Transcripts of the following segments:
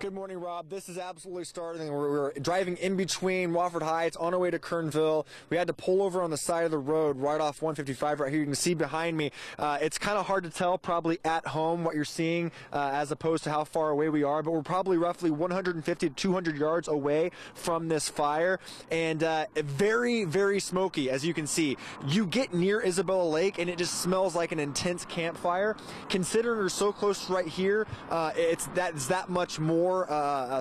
Good morning, Rob. This is absolutely starting. We're driving in between Wofford Heights on our way to Kernville. We had to pull over on the side of the road right off 155 right here. You can see behind me. It's kind of hard to tell probably at home what you're seeing as opposed to how far away we are, but we're probably roughly 150 to 200 yards away from this fire, and very, very smoky, as you can see. You get near Isabella Lake and it just smells like an intense campfire. Considering we're so close right here, it's that much more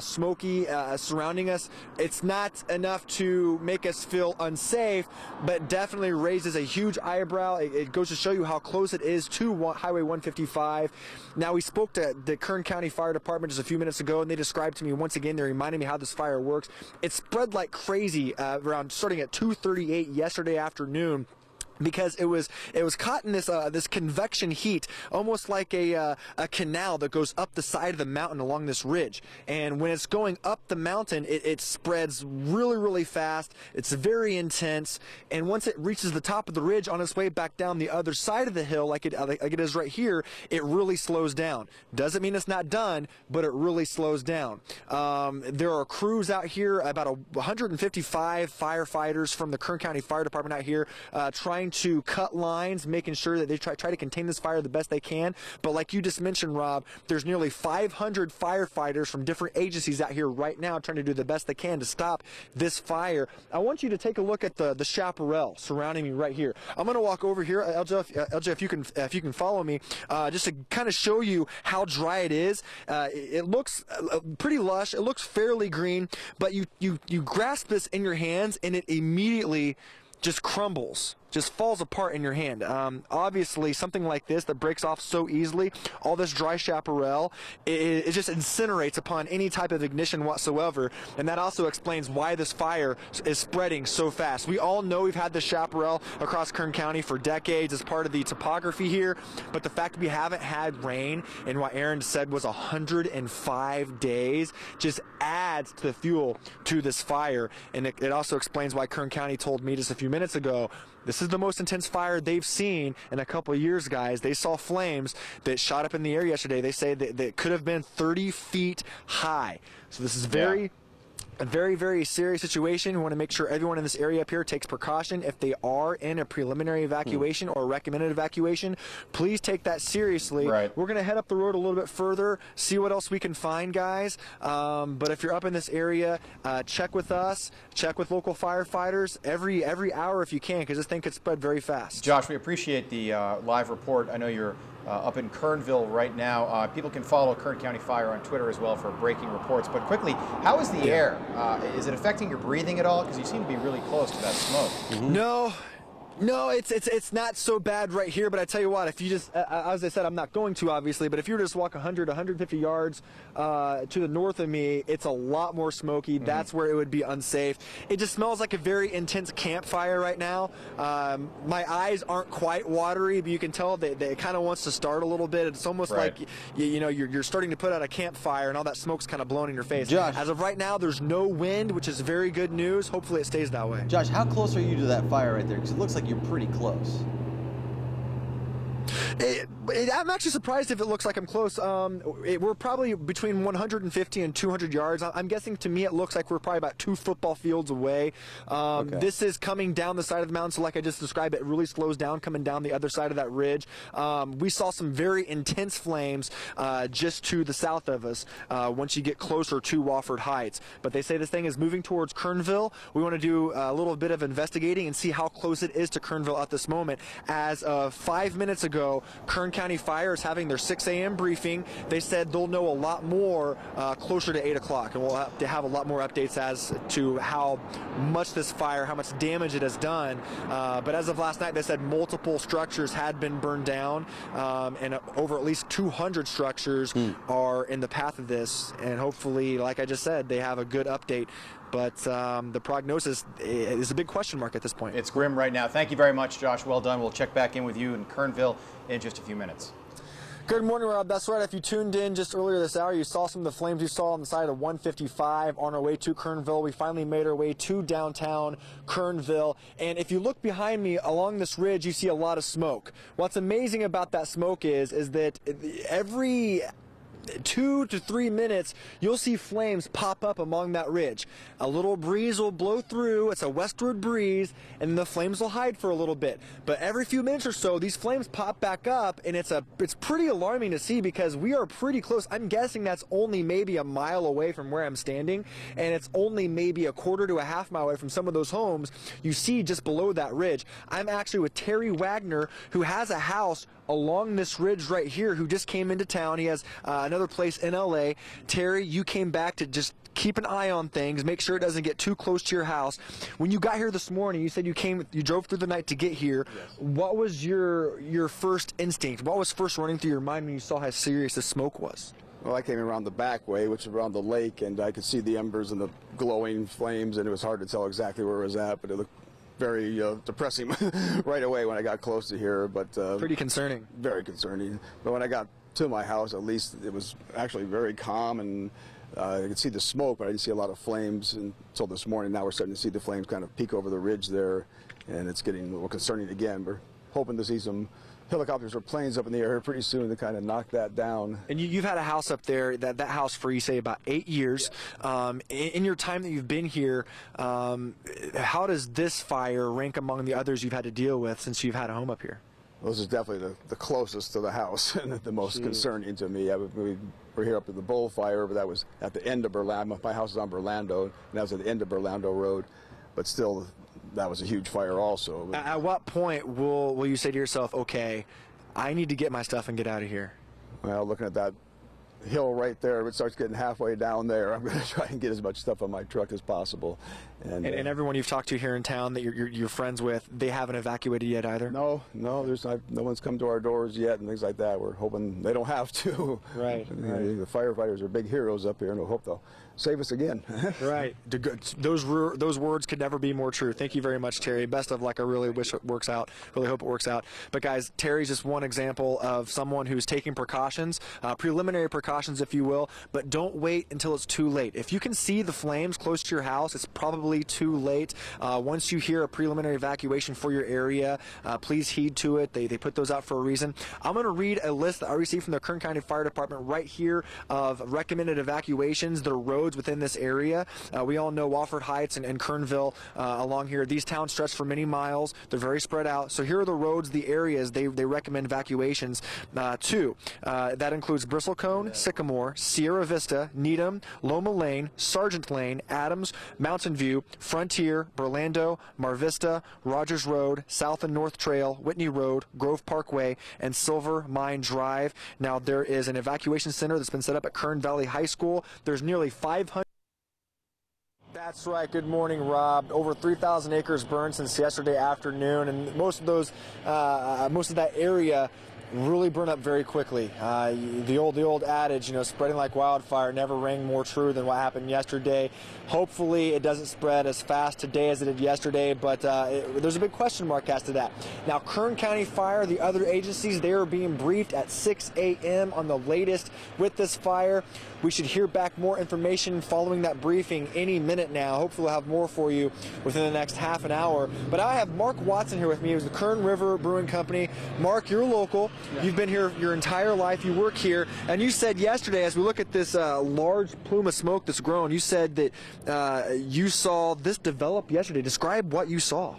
smoky surrounding us. It's not enough to make us feel unsafe, but definitely raises a huge eyebrow. It goes to show you how close it is to Highway 155. Now, we spoke to the Kern County Fire Department just a few minutes ago, and they described to me once again, they reminded me how this fire works. It spread like crazy around starting at 2:38 yesterday afternoon, because it was caught in this convection heat, almost like a canal that goes up the side of the mountain along this ridge. And when it's going up the mountain, it spreads really, really fast. It's very intense. And once it reaches the top of the ridge on its way back down the other side of the hill, like it is right here, it really slows down. Doesn't mean it's not done, but it really slows down. There are crews out here, about 155 firefighters from the Kern County Fire Department out here trying to cut lines, making sure that they try to contain this fire the best they can. But like you just mentioned, Rob, there's nearly 500 firefighters from different agencies out here right now trying to do the best they can to stop this fire. I want you to take a look at the chaparral surrounding me right here. I'm going to walk over here, LJ, if you can follow me, just to kind of show you how dry it is. It looks pretty lush. It looks fairly green, but you grasp this in your hands and it immediately just crumbles, just falls apart in your hand. Obviously, something like this that breaks off so easily, all this dry chaparral, it just incinerates upon any type of ignition whatsoever, and that also explains why this fire is spreading so fast. We all know we've had the chaparral across Kern County for decades as part of the topography here, but the fact we haven't had rain in what Aaron said was 105 days just adds to the fuel to this fire, and it also explains why Kern County told me just a few minutes ago, this is the most intense fire they've seen in a couple of years, guys. They saw flames that shot up in the air yesterday. They say that it could have been 30 feet high. So this is a very, very serious situation. We want to make sure everyone in this area up here takes precaution. If they are in a preliminary evacuation or recommended evacuation, please take that seriously. Right. We're going to head up the road a little bit further, see what else we can find, guys. But if you're up in this area, check with us, check with local firefighters every hour if you can, because this thing could spread very fast. Josh, we appreciate the live report. I know you're up in Kernville right now. People can follow Kern County Fire on Twitter as well for breaking reports. But quickly, how is the air? Is it affecting your breathing at all? Because you seem to be really close to that smoke. Mm-hmm. No, it's not so bad right here, but I tell you what, if you just, as I said, I'm not going to, obviously, but if you were to just walk 100, 150 yards to the north of me, it's a lot more smoky. Mm-hmm. That's where it would be unsafe. It just smells like a very intense campfire right now. My eyes aren't quite watery, but you can tell that it kind of wants to start a little bit. It's almost like, you know, you're starting to put out a campfire and all that smoke's kind of blowing in your face. Josh, as of right now, there's no wind, which is very good news. Hopefully it stays that way. Josh, how close are you to that fire right there? Because it looks like you're pretty close. I'm actually surprised if it looks like I'm close. We're probably between 150 and 200 yards. I'm guessing, to me, it looks like we're probably about 2 football fields away. Okay. This is coming down the side of the mountain, so like I just described, it really slows down coming down the other side of that ridge. We saw some very intense flames just to the south of us once you get closer to Wofford Heights. But they say this thing is moving towards Kernville. We want to do a little bit of investigating and see how close it is to Kernville at this moment. As of 5 minutes ago, Kern County Fire is having their 6 a.m. briefing. They said they'll know a lot more closer to 8 o'clock, and we'll have to have a lot more updates as to how much this fire, how much damage it has done. But as of last night, they said multiple structures had been burned down, and over at least 200 structures are in the path of this. And hopefully, like I just said, they have a good update. But the prognosis is a big question mark at this point. It's grim right now. Thank you very much, Josh. Well done. We'll check back in with you in Kernville in just a few minutes. Good morning, Rob. That's right. If you tuned in just earlier this hour, you saw some of the flames you saw on the side of 155 on our way to Kernville. We finally made our way to downtown Kernville. And if you look behind me along this ridge, you see a lot of smoke. What's amazing about that smoke is that every 2 to 3 minutes, you'll see flames pop up along that ridge. A little breeze will blow through. It's a westward breeze, and the flames will hide for a little bit. But every few minutes or so, these flames pop back up, and it's pretty alarming to see because we are pretty close. I'm guessing that's only maybe a mile away from where I'm standing, and it's only maybe a quarter to a half mile away from some of those homes you see just below that ridge. I'm actually with Terry Wagner, who has a house along this ridge right here, who just came into town. He has another place in LA. Terry, you came back to just keep an eye on things, make sure it doesn't get too close to your house. When you got here this morning, you said you drove through the night to get here. Yes. What was your first instinct? What was first running through your mind when you saw how serious the smoke was? Well, I came around the back way, which is around the lake, and I could see the embers and the glowing flames, and it was hard to tell exactly where it was at, but it looked very depressing right away when I got close to here. But pretty concerning. Very concerning. But when I got to my house, at least it was actually very calm, and I could see the smoke, but I didn't see a lot of flames until this morning. Now we're starting to see the flames kind of peek over the ridge there, and it's getting a little concerning again. We're hoping to see some helicopters or planes up in the air pretty soon to kind of knock that down. And you've had a house up there, that house for, you say, about 8 years. Yeah. In your time that you've been here, how does this fire rank among the others you've had to deal with since you've had a home up here? Well, this is definitely the closest to the house and the most concerning to me. We were here up at the Bullfire, but that was at the end of Burlando. My house is on Burlando, and that was at the end of Burlando Road. But still, that was a huge fire also. At what point will you say to yourself, okay, I need to get my stuff and get out of here? Well, looking at that hill right there, if it starts getting halfway down there, I'm going to try and get as much stuff on my truck as possible. And everyone you've talked to here in town that you're friends with, they haven't evacuated yet either? No, no one's come to our doors yet and things like that. We're hoping they don't have to. Right. The firefighters are big heroes up here, and we hope they'll save us again. Right. Those words could never be more true. Thank you very much, Terry. Best of luck. I really wish it works out. Really hope it works out. But guys, Terry's just one example of someone who's taking precautions, preliminary precautions, if you will, but don't wait until it's too late. If you can see the flames close to your house, it's probably too late. Once you hear a preliminary evacuation for your area, please heed to it. They put those out for a reason. I'm going to read a list that I received from the Kern County Fire Department right here of recommended evacuations, the roads within this area. We all know Wofford Heights and Kernville along here. These towns stretch for many miles. They're very spread out. So here are the roads, the areas they recommend evacuations to. That includes Bristlecone, Sycamore, Sierra Vista, Needham, Loma Lane, Sargent Lane, Adams, Mountain View, Frontier, Burlando, Mar Vista, Rogers Road, South and North Trail, Whitney Road, Grove Parkway, and Silver Mine Drive. Now, there is an evacuation center that's been set up at Kern Valley High School. There's nearly 500. That's right. Good morning, Rob. Over 3,000 acres burned since yesterday afternoon, and most of that area really burn up very quickly. The old adage, spreading like wildfire never rang more true than what happened yesterday. Hopefully it doesn't spread as fast today as it did yesterday, but there's a big question mark as to that. Now, Kern County Fire, the other agencies, they are being briefed at 6 a.m. on the latest with this fire. We should hear back more information following that briefing any minute now. Hopefully we'll have more for you within the next half an hour. But I have Mark Watson here with me. He's the Kern River Brewing Company. Mark, you're local. Yeah. You've been here your entire life. You work here. And you said yesterday, as we look at this large plume of smoke that's grown, you said that you saw this develop yesterday. Describe what you saw.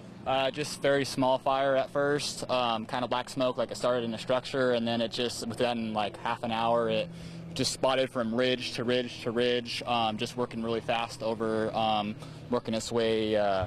Just very small fire at first, kind of black smoke, like it started in a structure, and then it just, within like half an hour, it just spotted from ridge to ridge to ridge, just working really fast over, working its way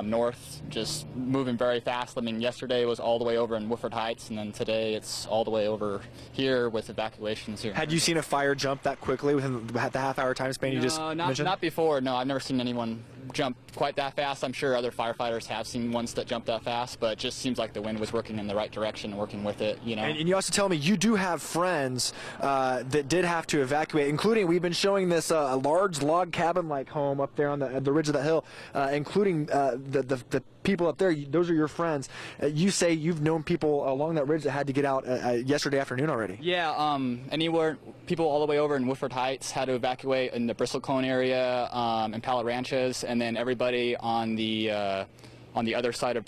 north, just moving very fast. I mean, yesterday was all the way over in Wofford Heights, and then today it's all the way over here with evacuations here. Had you seen a fire jump that quickly within the half-hour time span you just mentioned? Not before. No, I've never seen anyone jump quite that fast. I'm sure other firefighters have seen ones that jump that fast, but it just seems like the wind was working in the right direction and working with it, And you also tell me you do have friends that did have to evacuate, including, we've been showing this a large log cabin-like home up there on the ridge of the hill, including the people up there. Those are your friends. You say you've known people along that ridge that had to get out yesterday afternoon already. Yeah, anywhere, people all the way over in Wofford Heights had to evacuate in the Bristlecone area and Palo Ranches, and then everybody on the other side of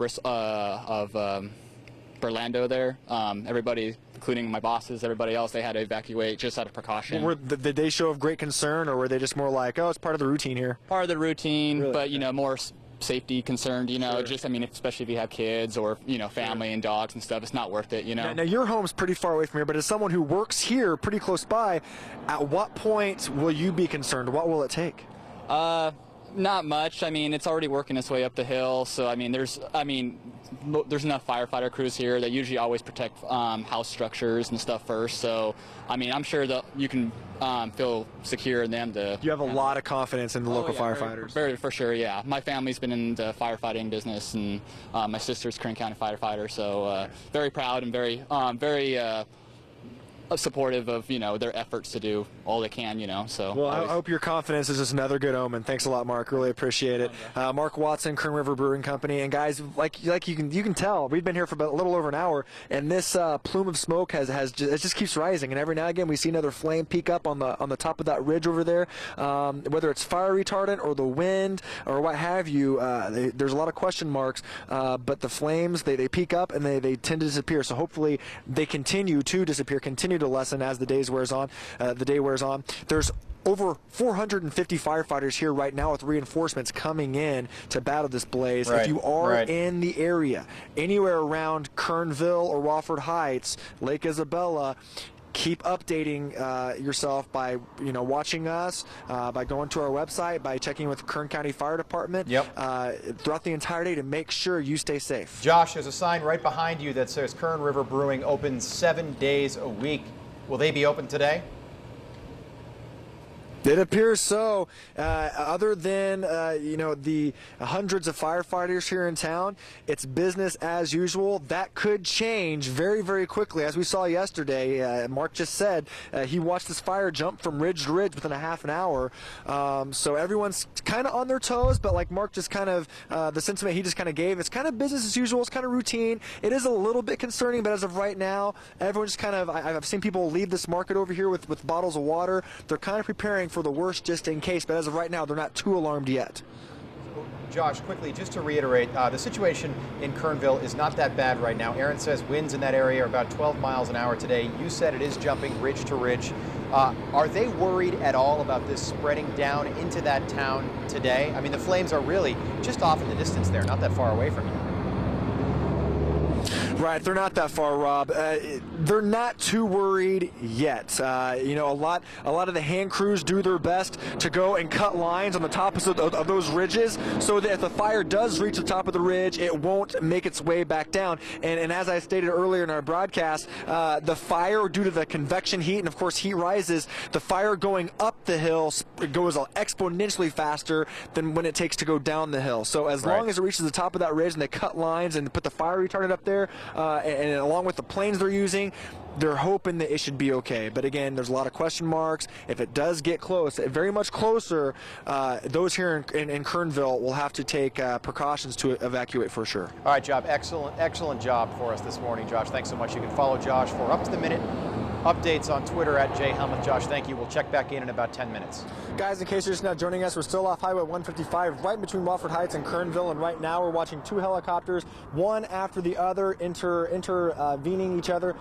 Burlando there. Everybody, including my bosses, everybody else, they had to evacuate just out of precaution. Did they show of great concern, or were they just more like, oh, it's part of the routine here? Part of the routine, Really? but, you know, more safety concerned, you know, Sure. just, I mean, especially if you have kids or, you know, family and dogs and stuff, it's not worth it, you know. Now, your home's pretty far away from here, but as someone who works here pretty close by, at what point will you be concerned? What will it take? Not much. I mean, it's already working its way up the hill, so I mean, there's enough firefighter crews here that usually always protect house structures and stuff first. So, I mean, I'm sure that you can feel secure in them to. You have a lot of confidence in the local yeah, firefighters. Very, for sure, yeah. My family's been in the firefighting business, and my sister's Kern County firefighter, so very proud and very supportive of, you know, their efforts to do all they can, you know. So well, I hope your confidence is just another good omen. Thanks a lot, Mark. Really appreciate it. Mark Watson, Kern River Brewing Company, and guys, like you can tell, we've been here for about a little over an hour, and this plume of smoke it just keeps rising, and every now and again we see another flame peak up on the top of that ridge over there. Whether it's fire retardant or the wind or what have you, there's a lot of question marks. But the flames they peak up and they tend to disappear. So hopefully they continue to disappear, continue to lessen as the day wears on. There's over 450 firefighters here right now with reinforcements coming in to battle this blaze. Right, if you are right. in the area, anywhere around Kernville or Wofford Heights, Lake Isabella, keep updating yourself by watching us, by going to our website, by checking with the Kern County Fire Department throughout the entire day to make sure you stay safe. Josh, there's a sign right behind you that says Kern River Brewing opens 7 days a week. Will they be open today? It appears so. Other than the hundreds of firefighters here in town, it's business as usual. That could change very, very quickly. As we saw yesterday, Mark just said he watched this fire jump from ridge to ridge within a half an hour. So everyone's kind of on their toes, but like Mark just kind of, the sentiment he just kind of gave, it's kind of business as usual. It's kind of routine. It is a little bit concerning, but as of right now, everyone's kind of, I've seen people leave this market over here with bottles of water. They're kind of preparing for the worst just in case, but as of right now, they're not too alarmed yet. Josh, quickly, just to reiterate, the situation in Kernville is not that bad right now. Aaron says winds in that area are about 12 miles an hour today. You said it is jumping ridge to ridge. Are they worried at all about this spreading down into that town today? I mean, the flames are really just off in the distance there, not that far away from you. Right, they're not that far, Rob. They're not too worried yet. A lot of the hand crews do their best to go and cut lines on the tops of those ridges, so that if the fire does reach the top of the ridge, it won't make its way back down. And as I stated earlier in our broadcast, the fire, due to the convection heat, and of course heat rises, the fire going up the hill goes exponentially faster than when it takes to go down the hill. So as long as it reaches the top of that ridge and they cut lines and put the fire retardant up there, and along with the planes they're using, they're hoping that it should be okay. But again, there's a lot of question marks. If it does get close, very much closer, those here in Kernville will have to take precautions to evacuate for sure. All right, excellent job for us this morning, Josh. Thanks so much. You can follow Josh for up-to-the-minute updates on Twitter at @Helmuth. Josh, thank you. We'll check back in about 10 minutes. Guys, in case you're just now joining us, we're still off Highway 155, right between Wofford Heights and Kernville, and right now we're watching two helicopters, one after the other, intervening each other,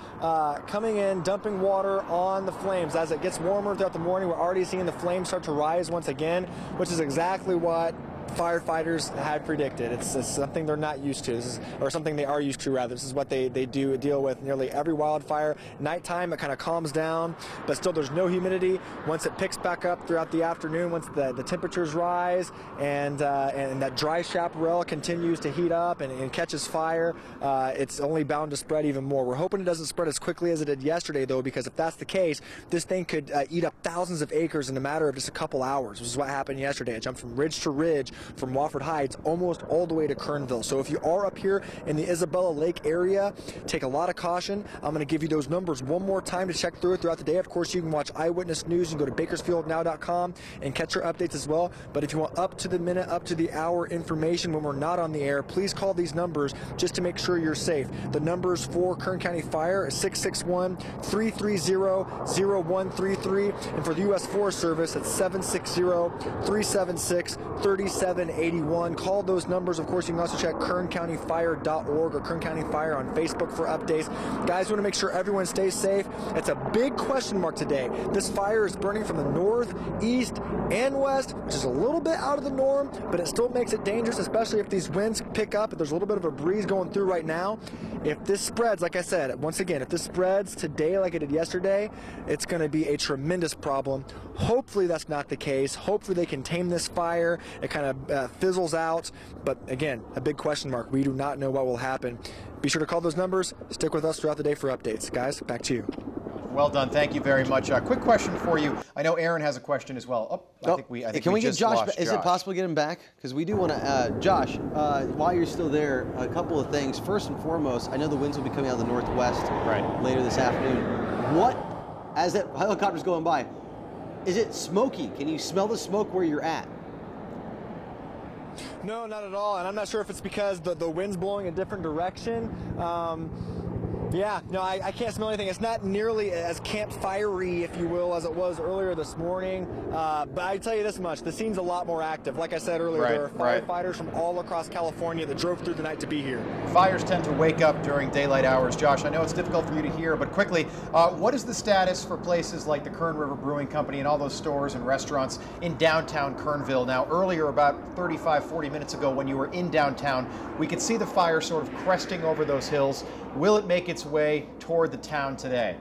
coming in, dumping water on the flames. As it gets warmer throughout the morning, we're already seeing the flames start to rise once again, which is exactly what firefighters had predicted. It's something they're not used to, or something they are used to rather. This is what they deal with nearly every wildfire. Nighttime, it kind of calms down, but still there's no humidity. Once it picks back up throughout the afternoon, once the temperatures rise and that dry chaparral continues to heat up and catches fire, it's only bound to spread even more. We're hoping it doesn't spread as quickly as it did yesterday, though, because if that's the case, this thing could eat up thousands of acres in a matter of just a couple hours, which is what happened yesterday. It jumped from ridge to ridge, from Wofford Heights almost all the way to Kernville. So if you are up here in the Isabella Lake area, take a lot of caution. I'm going to give you those numbers one more time to check through it throughout the day. Of course, you can watch Eyewitness News. You can go to bakersfieldnow.com and catch your updates as well. But if you want up to the minute, up to the hour information when we're not on the air, please call these numbers just to make sure you're safe. The numbers for Kern County Fire is 661-330-0133, and for the U.S. Forest Service, it's 760-376-37 8781. Call those numbers. Of course, you can also check kerncountyfire.org or Kern County Fire on Facebook for updates. Guys, we want to make sure everyone stays safe. It's a big question mark today. This fire is burning from the north, east, and west, which is a little bit out of the norm, but it still makes it dangerous, especially if these winds pick up. There's a little bit of a breeze going through right now. If this spreads, like I said, once again, if this spreads today like it did yesterday, it's going to be a tremendous problem. Hopefully that's not the case. Hopefully they can tame this fire. It kind of fizzles out. But again, a big question mark. We do not know what will happen. Be sure to call those numbers. Stick with us throughout the day for updates. Guys, back to you. Well done. Thank you very much. Quick question for you. I know Aaron has a question as well. I think we can we get just Josh? lost Is it possible to get him back? Because we do want to. Josh, while you're still there, a couple of things. First and foremost, I know the winds will be coming out of the northwest later this afternoon. What, as that helicopter's going by, is it smoky? Can you smell the smoke where you're at? No, not at all. And I'm not sure if it's because the wind's blowing a different direction. Yeah, no, I can't smell anything. It's not nearly as campfire-y, if you will, as it was earlier this morning. But I tell you this much, the scene's a lot more active. Like I said earlier, there are firefighters from all across California that drove through the night to be here. Fires tend to wake up during daylight hours. Josh, I know it's difficult for you to hear, but quickly, what is the status for places like the Kern River Brewing Company and all those stores and restaurants in downtown Kernville? Now, earlier, about 35, 40 minutes ago, when you were in downtown, we could see the fire sort of cresting over those hills. Will it make its way toward the town today?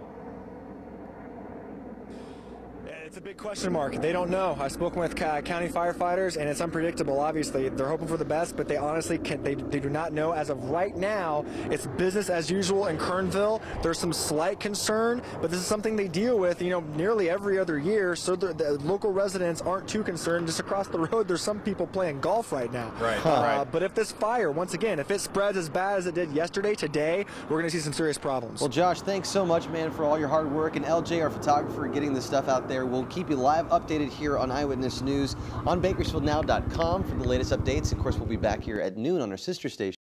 It's a big question mark. They don't know. I've spoken with county firefighters, and it's unpredictable, obviously. They're hoping for the best, but they honestly they do not know. As of right now, it's business as usual in Kernville. There's some slight concern, but this is something they deal with, nearly every other year, so the local residents aren't too concerned. Just across the road, there's some people playing golf right now. Right. But if this fire, once again, if it spreads as bad as it did yesterday, today, we're going to see some serious problems. Well, Josh, thanks so much, man, for all your hard work, and LJ, our photographer, getting this stuff out there. We'll keep you live updated here on Eyewitness News on BakersfieldNow.com for the latest updates. Of course, we'll be back here at noon on our sister station.